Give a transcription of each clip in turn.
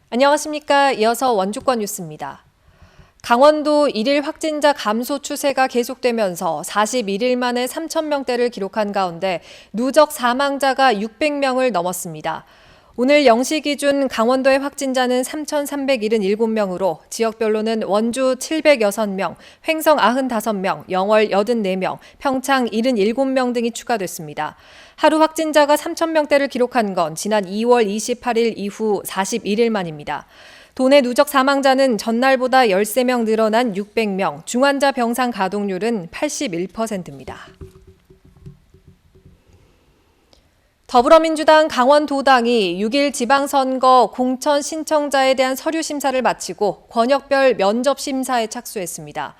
안녕하십니까. 이어서 원주권 뉴스입니다. 강원도 1일 확진자 감소 추세가 계속되면서 41일 만에 3,000명대를 기록한 가운데 누적 사망자가 600명을 넘었습니다. 오늘 0시 기준 강원도의 확진자는 3,377명으로 지역별로는 원주 706명, 횡성 95명, 영월 84명, 평창 77명 등이 추가됐습니다. 하루 확진자가 3,000명대를 기록한 건 지난 2월 28일 이후 41일 만입니다. 도내 누적 사망자는 전날보다 13명 늘어난 600명, 중환자 병상 가동률은 81%입니다. 더불어민주당 강원도당이 6일 지방선거 공천 신청자에 대한 서류 심사를 마치고 권역별 면접 심사에 착수했습니다.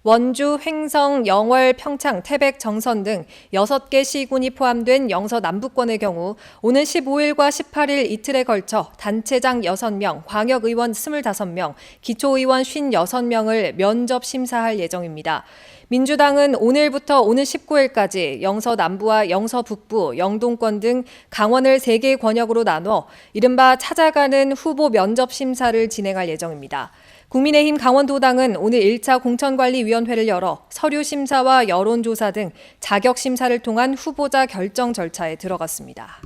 원주, 횡성, 영월, 평창, 태백, 정선 등 6개 시군이 포함된 영서 남부권의 경우 오는 15일과 18일 이틀에 걸쳐 단체장 6명, 광역의원 25명, 기초의원 56명을 면접 심사할 예정입니다. 민주당은 오늘부터 오는 19일까지 영서 남부와 영서 북부, 영동권 등 강원을 3개 권역으로 나눠 이른바 찾아가는 후보 면접 심사를 진행할 예정입니다. 국민의힘 강원도당은 오늘 1차 공천관리위원회를 열어 서류 심사와 여론조사 등 자격 심사를 통한 후보자 결정 절차에 들어갔습니다.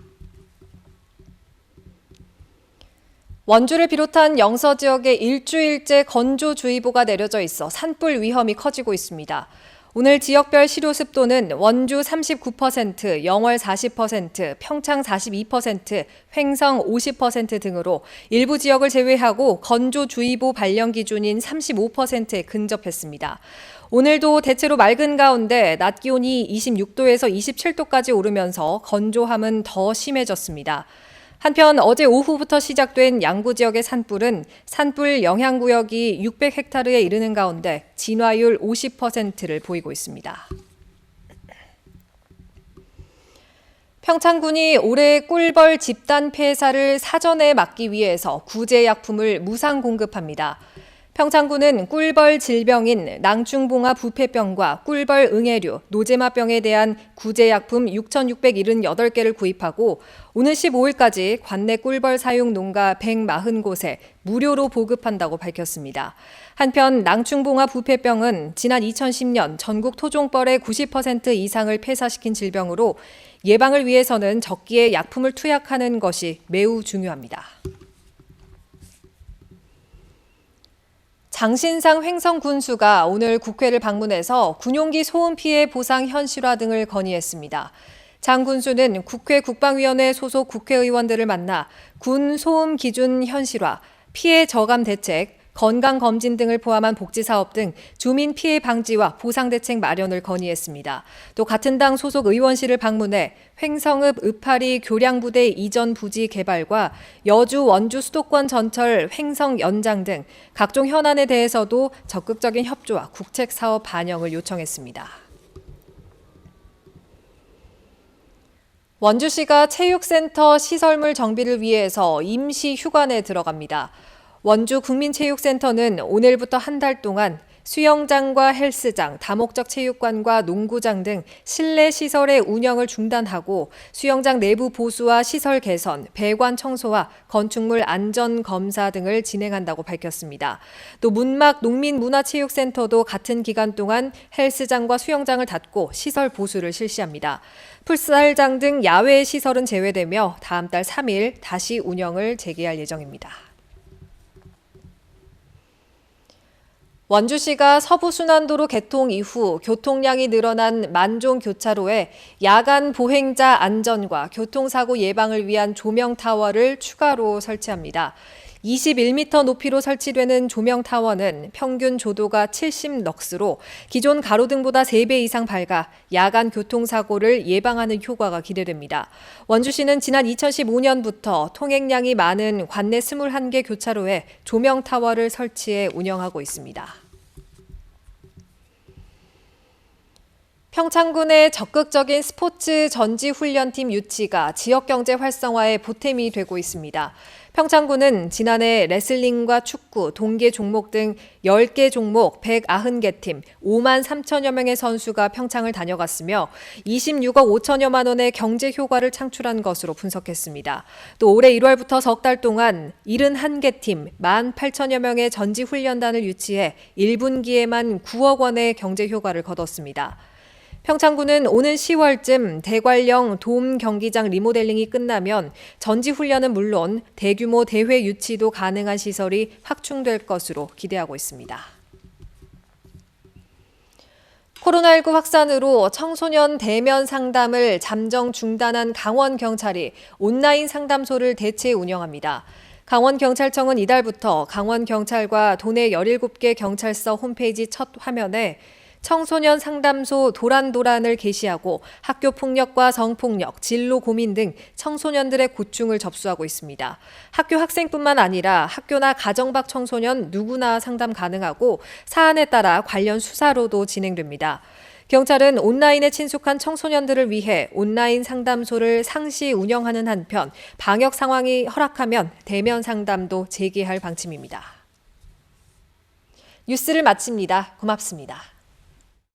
원주를 비롯한 영서 지역에 일주일째 건조주의보가 내려져 있어 산불 위험이 커지고 있습니다. 오늘 지역별 시료 습도는 원주 39%, 영월 40%, 평창 42%, 횡성 50% 등으로 일부 지역을 제외하고 건조주의보 발령 기준인 35%에 근접했습니다. 오늘도 대체로 맑은 가운데 낮 기온이 26도에서 27도까지 오르면서 건조함은 더 심해졌습니다. 한편 어제 오후부터 시작된 양구 지역의 산불은 산불 영향구역이 600헥타르에 이르는 가운데 진화율 50%를 보이고 있습니다. 평창군이 올해 꿀벌 집단 폐사를 사전에 막기 위해서 구제약품을 무상 공급합니다. 평창군은 꿀벌 질병인 낭충봉화 부패병과 꿀벌 응애류, 노제마병에 대한 구제약품 6,678개를 구입하고 오늘 15일까지 관내 꿀벌 사용 농가 140곳에 무료로 보급한다고 밝혔습니다. 한편 낭충봉화 부패병은 지난 2010년 전국 토종벌의 90% 이상을 폐사시킨 질병으로 예방을 위해서는 적기에 약품을 투약하는 것이 매우 중요합니다. 장신상 횡성 군수가 오늘 국회를 방문해서 군용기 소음 피해 보상 현실화 등을 건의했습니다. 장 군수는 국회 국방위원회 소속 국회의원들을 만나 군 소음 기준 현실화, 피해 저감 대책, 건강검진 등을 포함한 복지사업 등 주민 피해 방지와 보상 대책 마련을 건의했습니다. 또 같은 당 소속 의원실을 방문해 횡성읍 읍파리 교량부대 이전 부지 개발과 여주 원주 수도권 전철 횡성 연장 등 각종 현안에 대해서도 적극적인 협조와 국책 사업 반영을 요청했습니다. 원주시가 체육센터 시설물 정비를 위해서 임시 휴관에 들어갑니다. 원주 국민체육센터는 오늘부터 한 달 동안 수영장과 헬스장, 다목적 체육관과 농구장 등 실내 시설의 운영을 중단하고 수영장 내부 보수와 시설 개선, 배관 청소와 건축물 안전 검사 등을 진행한다고 밝혔습니다. 또 문막 농민문화체육센터도 같은 기간 동안 헬스장과 수영장을 닫고 시설 보수를 실시합니다. 풀살장 등 야외 시설은 제외되며 다음 달 3일 다시 운영을 재개할 예정입니다. 원주시가 서부순환도로 개통 이후 교통량이 늘어난 만종교차로에 야간 보행자 안전과 교통사고 예방을 위한 조명타워를 추가로 설치합니다. 21m 높이로 설치되는 조명타워는 평균 조도가 70럭스로 기존 가로등보다 3배 이상 밝아 야간 교통사고를 예방하는 효과가 기대됩니다. 원주시는 지난 2015년부터 통행량이 많은 관내 21개 교차로에 조명타워를 설치해 운영하고 있습니다. 평창군의 적극적인 스포츠 전지훈련팀 유치가 지역경제 활성화에 보탬이 되고 있습니다. 평창군은 지난해 레슬링과 축구, 동계 종목 등 10개 종목 190개 팀 5만 3천여 명의 선수가 평창을 다녀갔으며 26억 5천여만 원의 경제 효과를 창출한 것으로 분석했습니다. 또 올해 1월부터 석 달 동안 71개 팀 1만 8천여 명의 전지 훈련단을 유치해 1분기에만 9억 원의 경제 효과를 거뒀습니다. 평창군은 오는 10월쯤 대관령 돔 경기장 리모델링이 끝나면 전지훈련은 물론 대규모 대회 유치도 가능한 시설이 확충될 것으로 기대하고 있습니다. 코로나19 확산으로 청소년 대면 상담을 잠정 중단한 강원경찰이 온라인 상담소를 대체 운영합니다. 강원경찰청은 이달부터 강원경찰과 도내 17개 경찰서 홈페이지 첫 화면에 청소년 상담소 도란도란을 게시하고 학교 폭력과 성폭력, 진로 고민 등 청소년들의 고충을 접수하고 있습니다. 학교 학생뿐만 아니라 학교나 가정 밖 청소년 누구나 상담 가능하고 사안에 따라 관련 수사로도 진행됩니다. 경찰은 온라인에 친숙한 청소년들을 위해 온라인 상담소를 상시 운영하는 한편 방역 상황이 허락하면 대면 상담도 재개할 방침입니다. 뉴스를 마칩니다. 고맙습니다.